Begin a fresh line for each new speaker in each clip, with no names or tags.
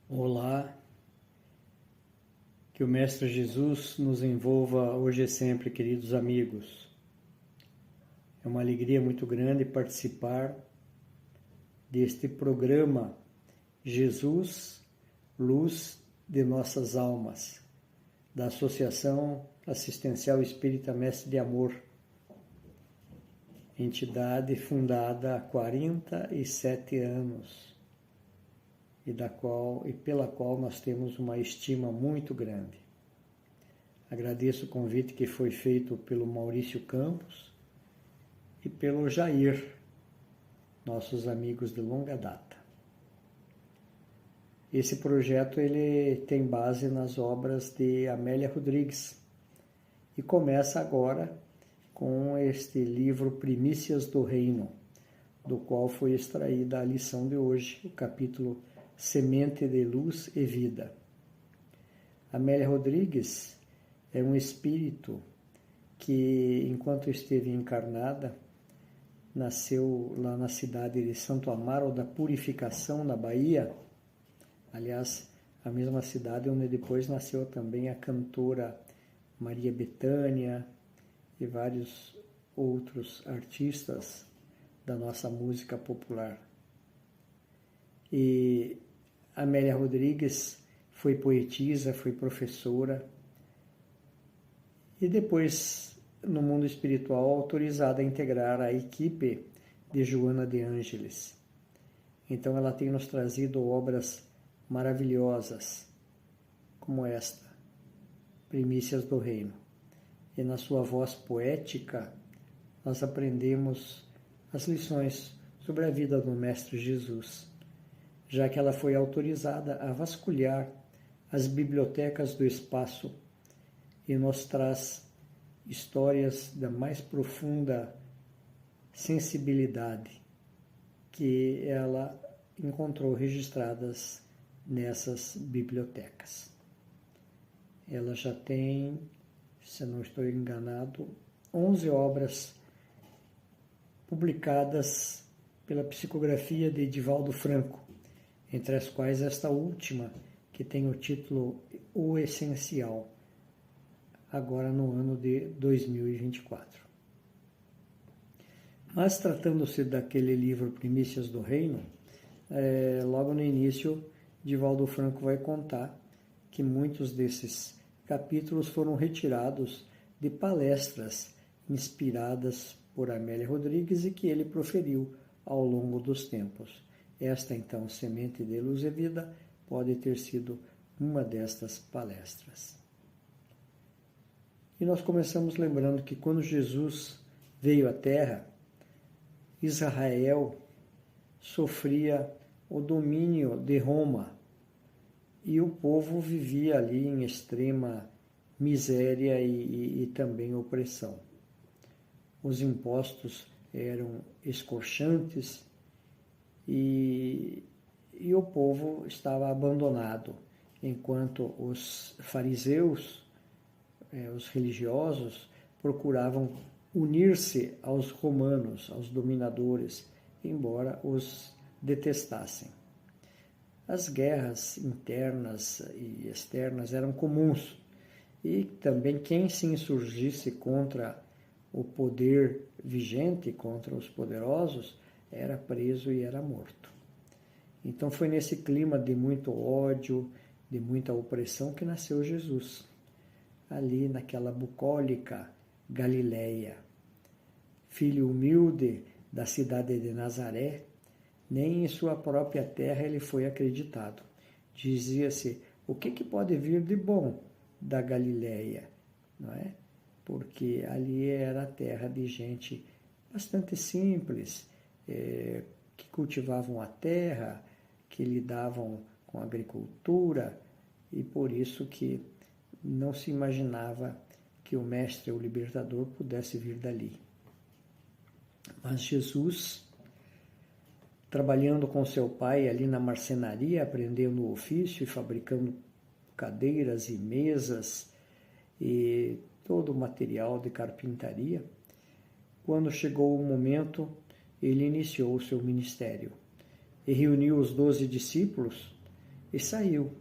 Olá, que o Mestre Jesus nos envolva hoje e sempre, queridos amigos. É uma alegria muito grande participar deste programa Jesus, Luz de Nossas Almas, da Associação Assistencial Espírita Mestre de Amor, entidade fundada há 47 anos. E pela qual nós temos uma estima muito grande. Agradeço o convite que foi feito pelo Maurício Campos e pelo Jair, nossos amigos de longa data. Esse projeto ele tem base nas obras de Amélia Rodrigues e começa agora com este livro Primícias do Reino, do qual foi extraída a lição de hoje, o capítulo Semente de Luz e Vida. Amélia Rodrigues é um espírito que, enquanto esteve encarnada, nasceu lá na cidade de Santo Amaro da Purificação, na Bahia. Aliás, a mesma cidade onde depois nasceu também a cantora Maria Bethânia e vários outros artistas da nossa música popular. E Amélia Rodrigues foi poetisa, foi professora e depois, no mundo espiritual, autorizada a integrar a equipe de Joana de Ângeles. Então ela tem nos trazido obras maravilhosas, como esta, Primícias do Reino. E na sua voz poética, nós aprendemos as lições sobre a vida do Mestre Jesus, já que ela foi autorizada a vasculhar as bibliotecas do espaço e nos traz histórias da mais profunda sensibilidade que ela encontrou registradas nessas bibliotecas. Ela já tem, se não estou enganado, 11 obras publicadas pela psicografia de Divaldo Franco, entre as quais esta última, que tem o título O Essencial, agora no ano de 2024. Mas tratando-se daquele livro Primícias do Reino, logo no início, Divaldo Franco vai contar que muitos desses capítulos foram retirados de palestras inspiradas por Amélia Rodrigues e que ele proferiu ao longo dos tempos. Esta, então, Semente de Luz e Vida, pode ter sido uma destas palestras. E nós começamos lembrando que quando Jesus veio à Terra, Israel sofria o domínio de Roma e o povo vivia ali em extrema miséria e também opressão. Os impostos eram escorchantes e o povo estava abandonado, enquanto os fariseus, os religiosos, procuravam unir-se aos romanos, aos dominadores, embora os detestassem. As guerras internas e externas eram comuns, e também quem se insurgisse contra o poder vigente, contra os poderosos, era preso e era morto. Então foi nesse clima de muito ódio, de muita opressão que nasceu Jesus, ali naquela bucólica Galileia. Filho humilde da cidade de Nazaré, nem em sua própria terra ele foi acreditado. Dizia-se, o que pode vir de bom da Galileia? Não é? Porque ali era a terra de gente bastante simples, que cultivavam a terra, que lidavam com a agricultura, e por isso que não se imaginava que o Mestre, o Libertador, pudesse vir dali. Mas Jesus, trabalhando com seu pai ali na marcenaria, aprendendo o ofício e fabricando cadeiras e mesas e todo o material de carpintaria. Quando chegou o momento, ele iniciou o seu ministério e reuniu os 12 discípulos e saiu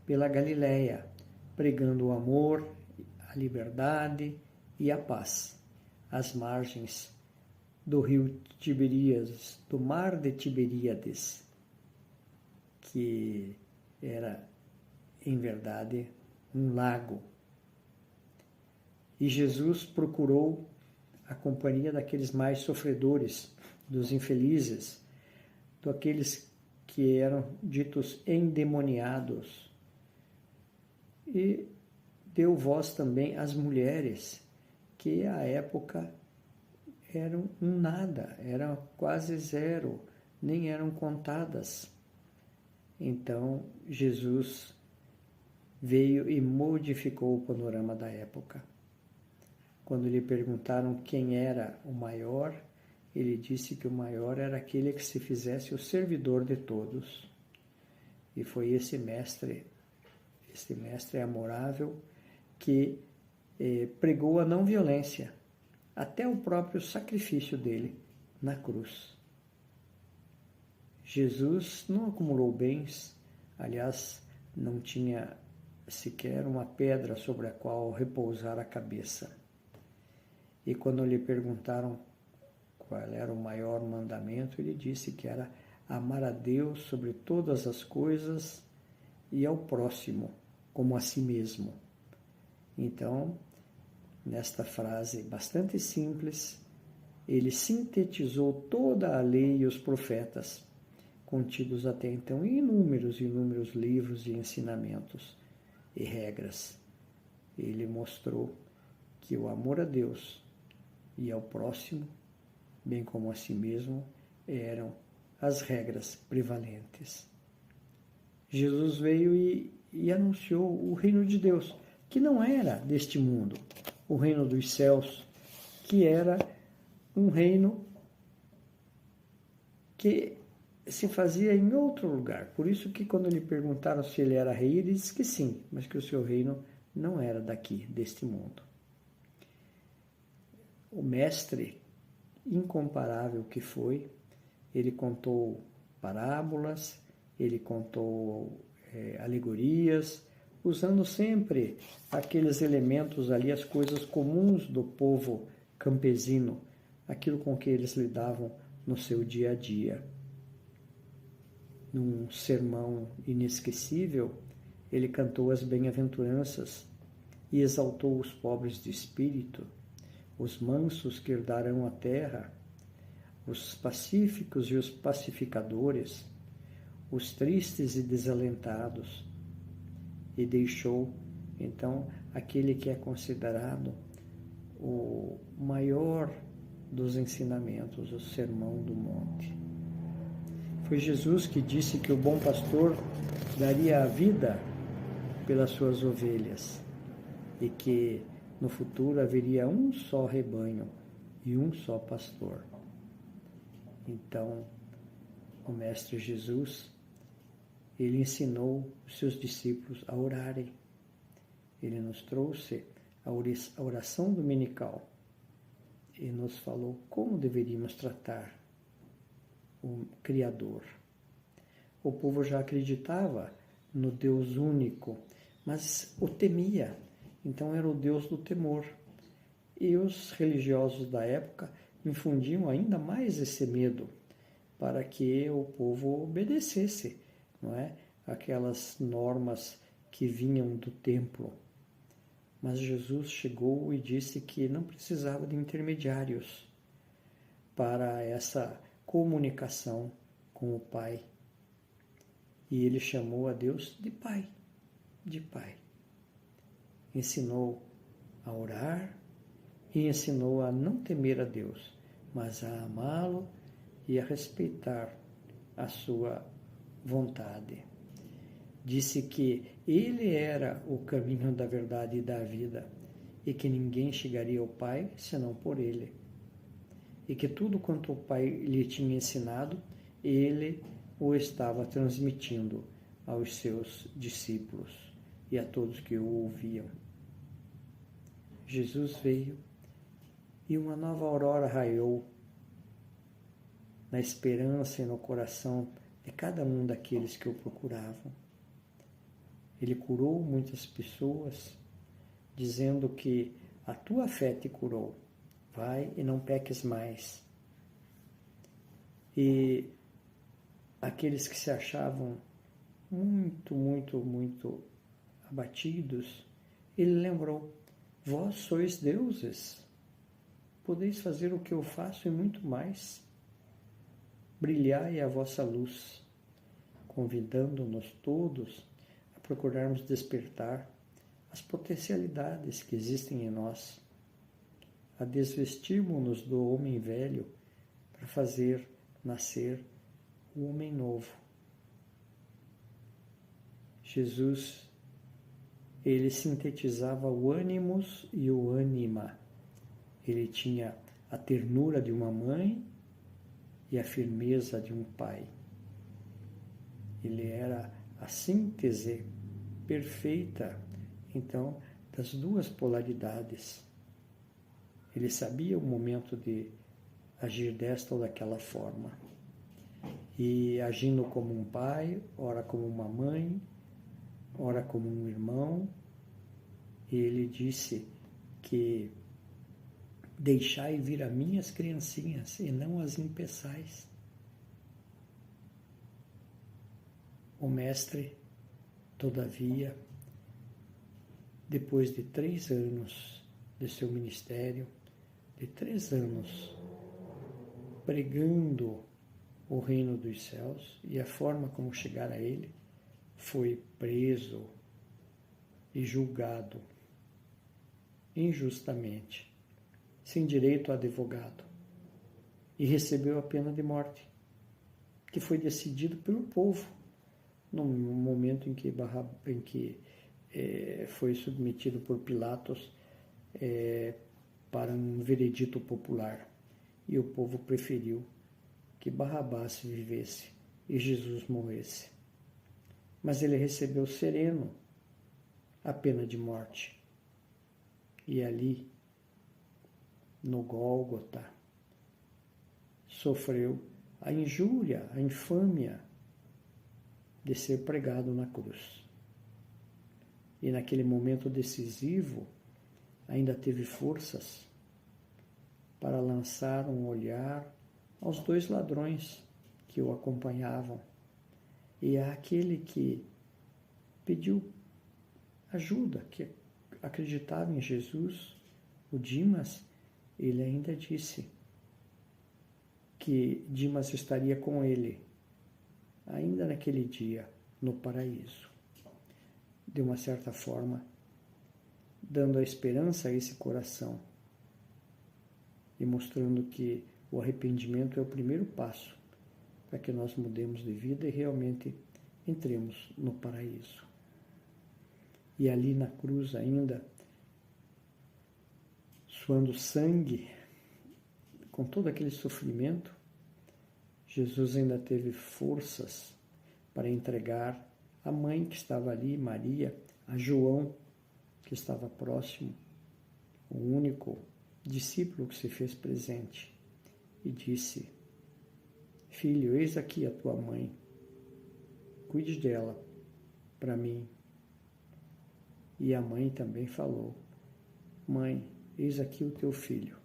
pela Galiléia, pregando o amor, a liberdade e a paz, às margens do rio Tiberíades, do mar de Tiberíades, que era, em verdade, um lago. E Jesus procurou a companhia daqueles mais sofredores, dos infelizes, daqueles que eram ditos endemoniados. E deu voz também às mulheres, que à época eram um nada, eram quase zero, nem eram contadas. Então, Jesus veio e modificou o panorama da época. Quando lhe perguntaram quem era o maior, ele disse que o maior era aquele que se fizesse o servidor de todos. E foi esse mestre amorável, que pregou a não violência, até o próprio sacrifício dele na cruz. Jesus não acumulou bens, aliás, não tinha sequer uma pedra sobre a qual repousar a cabeça. E quando lhe perguntaram qual era o maior mandamento, ele disse que era amar a Deus sobre todas as coisas e ao próximo como a si mesmo. Então, nesta frase bastante simples, ele sintetizou toda a lei e os profetas, contidos até então em inúmeros livros e ensinamentos e regras. Ele mostrou que o amor a Deus e ao próximo, bem como a si mesmo, eram as regras prevalentes. Jesus veio e anunciou o reino de Deus, que não era deste mundo, o reino dos céus, que era um reino que se fazia em outro lugar. Por isso que quando lhe perguntaram se ele era rei, ele disse que sim, mas que o seu reino não era daqui, deste mundo. O mestre incomparável que foi, ele contou parábolas, ele contou alegorias, usando sempre aqueles elementos ali, as coisas comuns do povo campesino, aquilo com que eles lidavam no seu dia a dia. Num sermão inesquecível, ele cantou as bem-aventuranças e exaltou os pobres de espírito, os mansos que herdarão a terra, os pacíficos e os pacificadores, os tristes e desalentados, e deixou, então, aquele que é considerado o maior dos ensinamentos, o Sermão do Monte. Foi Jesus que disse que o bom pastor daria a vida pelas suas ovelhas e que no futuro haveria um só rebanho e um só pastor. Então, o Mestre Jesus, ele ensinou os seus discípulos a orarem. Ele nos trouxe a oração dominical e nos falou como deveríamos tratar o Criador. O povo já acreditava no Deus único, mas o temia. Então era o Deus do temor. E os religiosos da época infundiam ainda mais esse medo para que o povo obedecesse, não é? Aquelas normas que vinham do templo. Mas Jesus chegou e disse que não precisava de intermediários para essa comunicação com o Pai. E ele chamou a Deus de Pai, de Pai. Ensinou a orar e ensinou a não temer a Deus, mas a amá-lo e a respeitar a sua vontade. Disse que ele era o caminho da verdade e da vida e que ninguém chegaria ao Pai senão por ele. E que tudo quanto o Pai lhe tinha ensinado, ele o estava transmitindo aos seus discípulos. e a todos que o ouviam. Jesus veio e uma nova aurora raiou na esperança e no coração de cada um daqueles que o procuravam. Ele curou muitas pessoas, dizendo que a tua fé te curou. Vai e não peques mais. E aqueles que se achavam muito abatidos, ele lembrou: vós sois deuses, podeis fazer o que eu faço e muito mais. Brilhai a vossa luz, convidando-nos todos a procurarmos despertar as potencialidades que existem em nós, a desvestirmos-nos do homem velho para fazer nascer o homem novo. Jesus, ele sintetizava o ânimos e o ânima. Ele tinha a ternura de uma mãe e a firmeza de um pai. Ele era a síntese perfeita, então, das duas polaridades. Ele sabia o momento de agir desta ou daquela forma. E agindo como um pai, ora como uma mãe, ora como um irmão, ele disse que deixai vir a minhas criancinhas e não as impeçais. O mestre, todavia, depois de 3 anos de seu ministério, de 3 anos pregando o reino dos céus e a forma como chegar a ele, foi preso e julgado injustamente, sem direito a advogado, e recebeu a pena de morte, que foi decidido pelo povo no momento em que foi submetido por Pilatos para um veredito popular, e o povo preferiu que Barrabás vivesse e Jesus morresse. Mas ele recebeu sereno a pena de morte. E ali, no Gólgota, sofreu a injúria, a infâmia de ser pregado na cruz. E naquele momento decisivo, ainda teve forças para lançar um olhar aos 2 ladrões que o acompanhavam e àquele que pediu ajuda, que acreditava em Jesus, o Dimas. Ele ainda disse que Dimas estaria com ele ainda naquele dia no paraíso. De uma certa forma, dando a esperança a esse coração e mostrando que o arrependimento é o primeiro passo para que nós mudemos de vida e realmente entremos no paraíso. E ali na cruz ainda, suando sangue, com todo aquele sofrimento, Jesus ainda teve forças para entregar a mãe que estava ali, Maria, a João, que estava próximo, o único discípulo que se fez presente, e disse: filho, eis aqui a tua mãe, cuide dela para mim. E a mãe também falou: mãe, eis aqui o teu filho,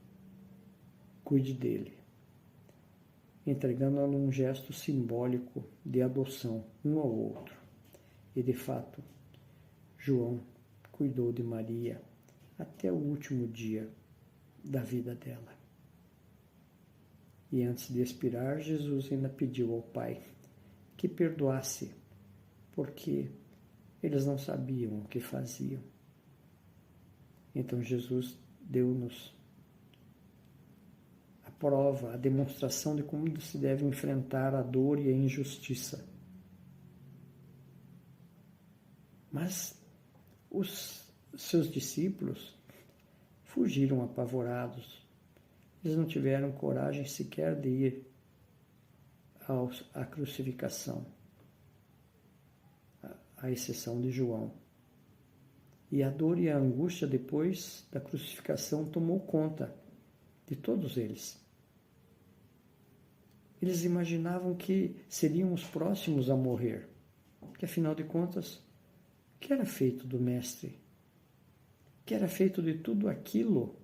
cuide dele, entregando-a num gesto simbólico de adoção um ao outro. E de fato, João cuidou de Maria até o último dia da vida dela. E antes de expirar, Jesus ainda pediu ao Pai que perdoasse, porque eles não sabiam o que faziam. Então Jesus deu-nos a prova, a demonstração de como se deve enfrentar a dor e a injustiça. Mas os seus discípulos fugiram apavorados. Eles não tiveram coragem sequer de ir à crucificação, à exceção de João. E a dor e a angústia depois da crucificação tomou conta de todos eles. Eles imaginavam que seriam os próximos a morrer, que afinal de contas, o que era feito do Mestre? O que era feito de tudo aquilo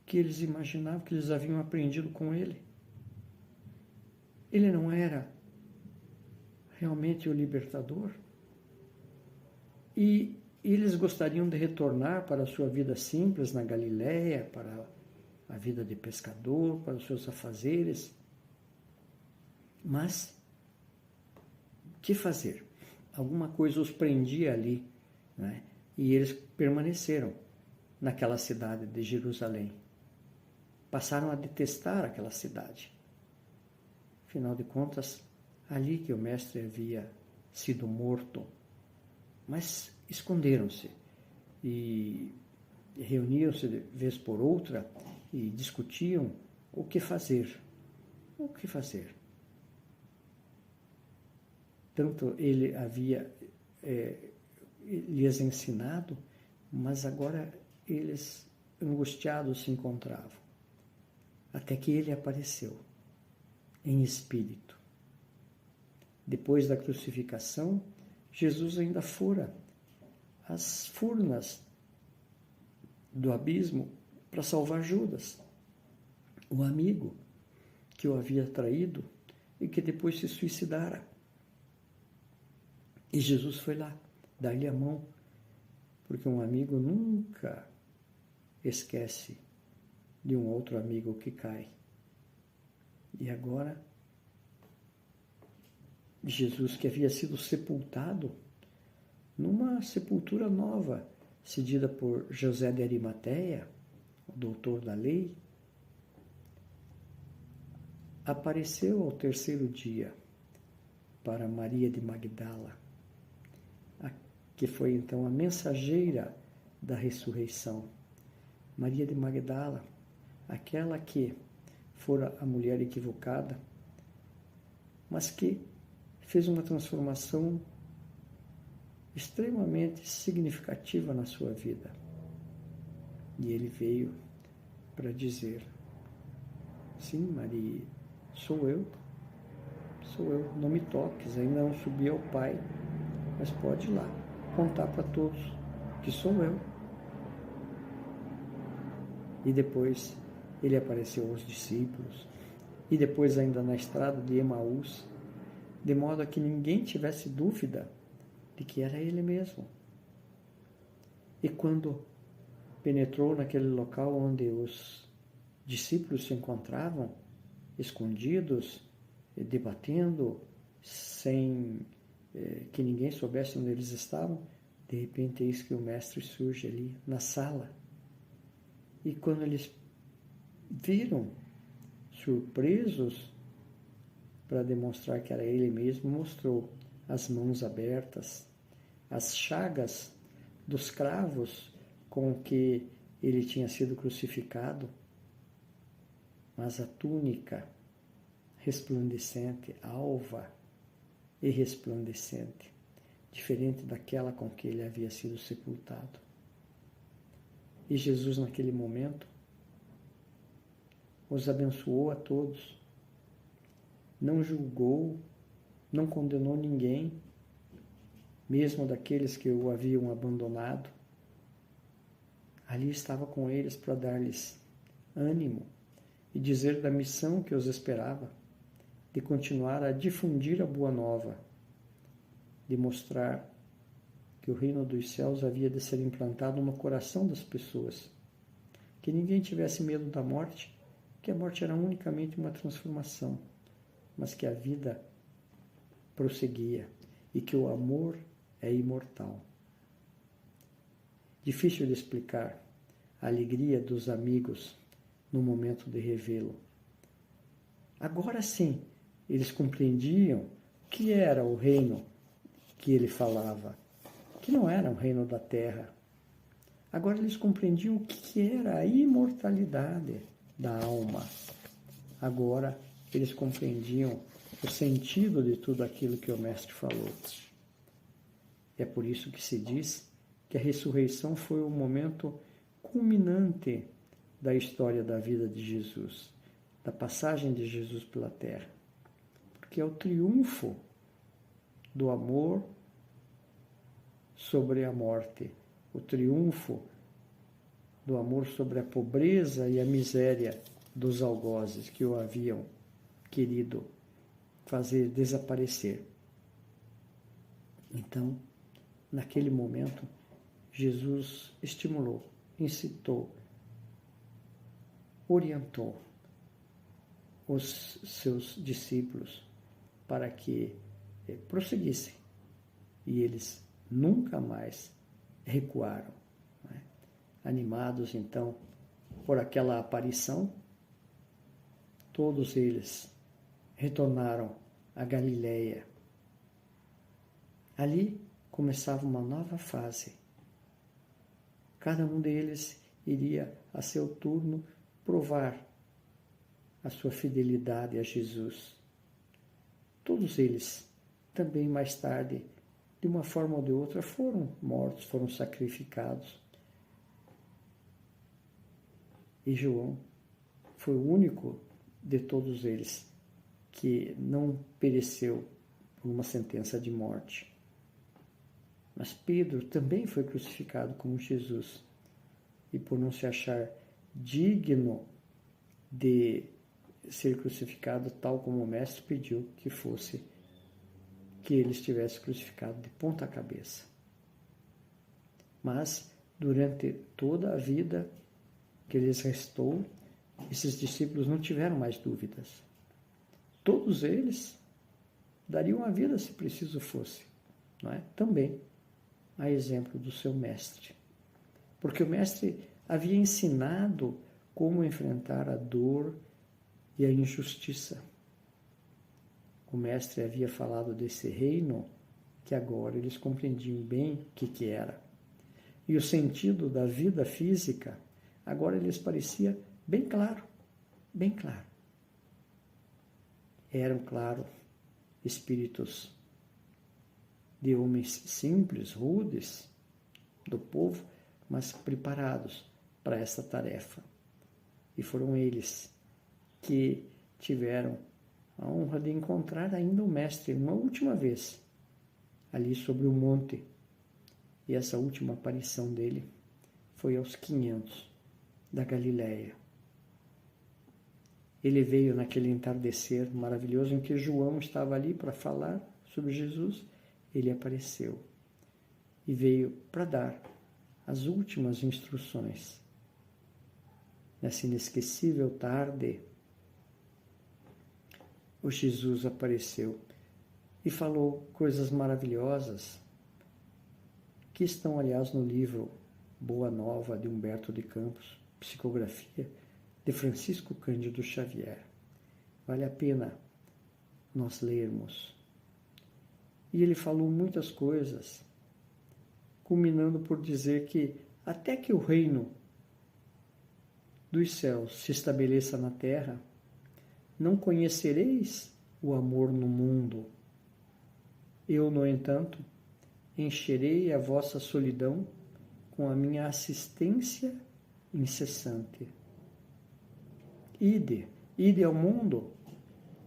que eles imaginavam, que eles haviam aprendido com ele? Ele não era realmente o libertador? E eles gostariam de retornar para a sua vida simples na Galiléia, para a vida de pescador, para os seus afazeres. Mas, o que fazer? Alguma coisa os prendia ali, né? E eles permaneceram naquela cidade de Jerusalém. Passaram a detestar aquela cidade. Afinal de contas, ali que o Mestre havia sido morto. Mas esconderam-se e reuniam-se de vez por outra e discutiam o que fazer. O que fazer? Tanto ele havia lhes ensinado, mas agora eles angustiados se encontravam. Até que ele apareceu em espírito. Depois da crucificação, Jesus ainda fora às furnas do abismo para salvar Judas, o amigo que o havia traído e que depois se suicidara. E Jesus foi lá, dar-lhe a mão, porque um amigo nunca esquece de um outro amigo que cai. E agora, Jesus, que havia sido sepultado numa sepultura nova, cedida por José de Arimateia, o doutor da lei, apareceu ao terceiro dia para Maria de Magdala, que foi então a mensageira da ressurreição. Maria de Magdala, aquela que fora a mulher equivocada, mas que fez uma transformação extremamente significativa na sua vida. E ele veio para dizer: sim, Maria, sou eu, não me toques, ainda não subi ao Pai, mas pode ir lá contar para todos que sou eu. E depois ele apareceu aos discípulos, e depois ainda na estrada de Emaús, de modo a que ninguém tivesse dúvida de que era ele mesmo. E quando penetrou naquele local onde os discípulos se encontravam, escondidos, debatendo, sem que ninguém soubesse onde eles estavam, de repente eis que o Mestre surge ali na sala. E quando eles viram, surpresos, para demonstrar que era ele mesmo, mostrou as mãos abertas, as chagas dos cravos com que ele tinha sido crucificado, mas a túnica resplandecente, alva e resplandecente, diferente daquela com que ele havia sido sepultado. E Jesus, naquele momento, os abençoou a todos, não julgou, não condenou ninguém, mesmo daqueles que o haviam abandonado. Ali estava com eles para dar-lhes ânimo e dizer da missão que os esperava, de continuar a difundir a boa nova, de mostrar que o reino dos céus havia de ser implantado no coração das pessoas, que ninguém tivesse medo da morte, que a morte era unicamente uma transformação, mas que a vida prosseguia e que o amor é imortal. Difícil de explicar a alegria dos amigos no momento de revê-lo. Agora sim, eles compreendiam que era o reino que ele falava, que não era um reino da terra. Agora eles compreendiam o que era a imortalidade da alma. Agora eles compreendiam o sentido de tudo aquilo que o Mestre falou. É por isso que se diz que a ressurreição foi o momento culminante da história da vida de Jesus, da passagem de Jesus pela terra. Porque é o triunfo do amor sobre a morte, o triunfo do amor sobre a pobreza e a miséria dos algozes que o haviam querido fazer desaparecer. Então, naquele momento, Jesus estimulou, incitou, orientou os seus discípulos para que prosseguissem. E eles nunca mais recuaram. Né? Animados, então, por aquela aparição, todos eles retornaram a Galileia. Ali começava uma nova fase. Cada um deles iria, a seu turno, provar a sua fidelidade a Jesus. Todos eles, também mais tarde, de uma forma ou de outra, foram mortos, foram sacrificados. E João foi o único de todos eles que não pereceu por uma sentença de morte. Mas Pedro também foi crucificado como Jesus. E por não se achar digno de ser crucificado tal como o Mestre pediu que ele estivesse crucificado de ponta cabeça. Mas, durante toda a vida que lhes restou, esses discípulos não tiveram mais dúvidas. Todos eles dariam a vida se preciso fosse, não é? Também a exemplo do seu mestre. Porque o mestre havia ensinado como enfrentar a dor e a injustiça. O mestre havia falado desse reino que agora eles compreendiam bem o que era. E o sentido da vida física agora lhes parecia bem claro, bem claro. Eram, claro, espíritos de homens simples, rudes, do povo, mas preparados para essa tarefa. E foram eles que tiveram a honra de encontrar ainda o Mestre uma última vez, ali sobre o monte. E essa última aparição dele foi aos 500 da Galileia. Ele veio naquele entardecer maravilhoso em que João estava ali para falar sobre Jesus. Ele apareceu e veio para dar as últimas instruções. Nessa inesquecível tarde, o Jesus apareceu e falou coisas maravilhosas que estão, aliás, no livro Boa Nova, de Humberto de Campos, psicografia de Francisco Cândido Xavier. Vale a pena nós lermos. E ele falou muitas coisas, culminando por dizer que até que o reino dos céus se estabeleça na terra, não conhecereis o amor no mundo. Eu, no entanto, encherei a vossa solidão com a minha assistência incessante. Ide ao mundo,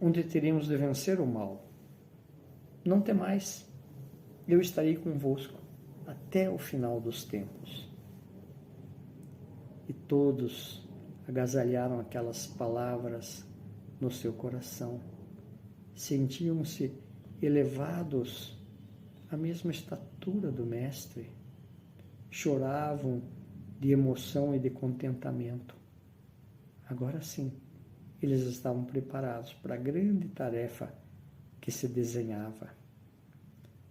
onde teremos de vencer o mal. Não temais, eu estarei convosco até o final dos tempos. E todos agasalharam aquelas palavras no seu coração. Sentiam-se elevados à mesma estatura do Mestre. Choravam de emoção e de contentamento. Agora sim, eles estavam preparados para a grande tarefa que se desenhava.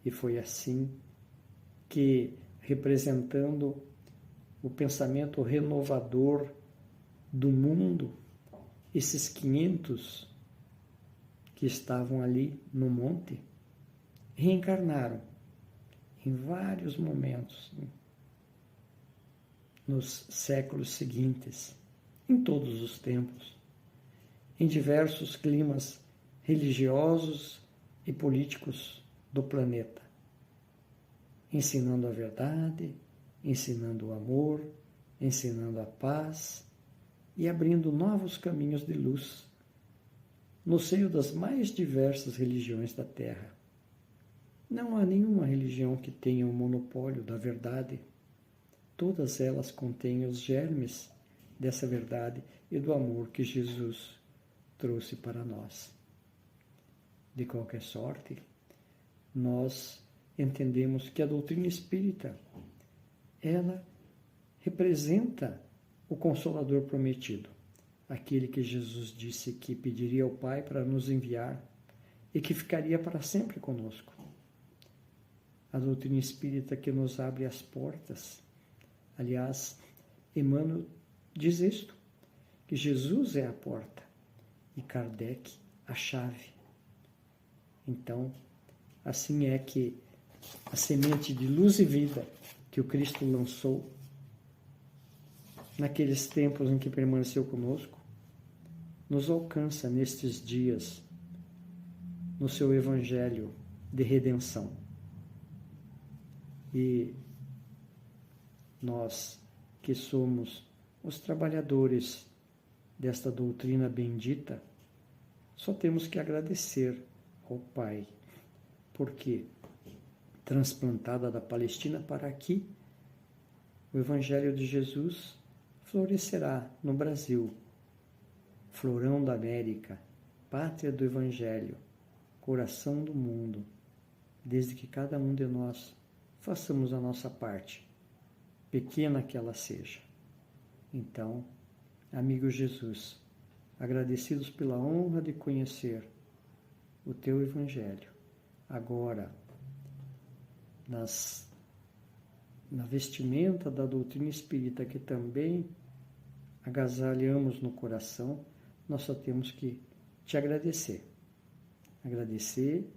E foi assim que, representando o pensamento renovador do mundo, esses 500 que estavam ali no monte, reencarnaram em vários momentos, nos séculos seguintes, em todos os tempos, em diversos climas religiosos e políticos do planeta, ensinando a verdade, ensinando o amor, ensinando a paz e abrindo novos caminhos de luz no seio das mais diversas religiões da Terra. Não há nenhuma religião que tenha o monopólio da verdade. Todas elas contêm os germes dessa verdade e do amor que Jesus trouxe para nós. De qualquer sorte, nós entendemos que a doutrina espírita, ela representa o Consolador prometido, aquele que Jesus disse que pediria ao Pai para nos enviar e que ficaria para sempre conosco. A doutrina espírita que nos abre as portas. Aliás, Emmanuel diz isto, que Jesus é a porta e Kardec a chave. Então, assim é que a semente de luz e vida que o Cristo lançou naqueles tempos em que permaneceu conosco, nos alcança nestes dias no seu Evangelho de redenção. E nós que somos os trabalhadores desta doutrina bendita, só temos que agradecer ao Pai, porque transplantada da Palestina para aqui, o Evangelho de Jesus florescerá no Brasil, florão da América, pátria do Evangelho, coração do mundo, desde que cada um de nós façamos a nossa parte, pequena que ela seja. Então, amigo Jesus, agradecidos pela honra de conhecer o teu Evangelho, agora, na vestimenta da doutrina espírita que também agasalhamos no coração, nós só temos que te agradecer. Agradecer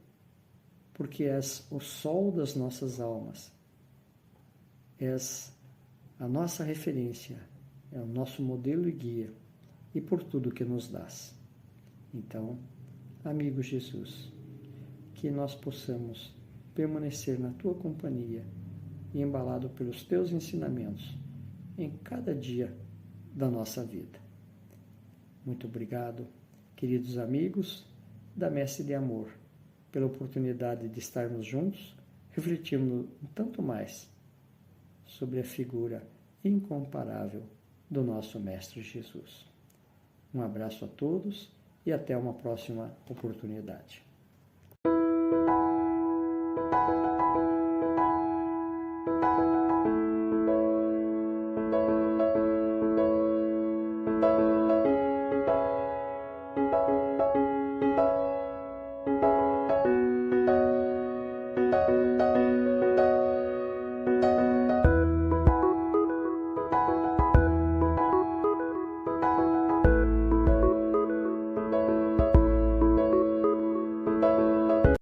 porque és o sol das nossas almas, és a nossa referência, é o nosso modelo e guia, e por tudo que nos dás. Então, amigo Jesus, que nós possamos permanecer na tua companhia e embalado pelos teus ensinamentos em cada dia da nossa vida. Muito obrigado, queridos amigos da Messe de Amor, pela oportunidade de estarmos juntos, refletindo um tanto mais sobre a figura incomparável do nosso Mestre Jesus. Um abraço a todos e até uma próxima oportunidade.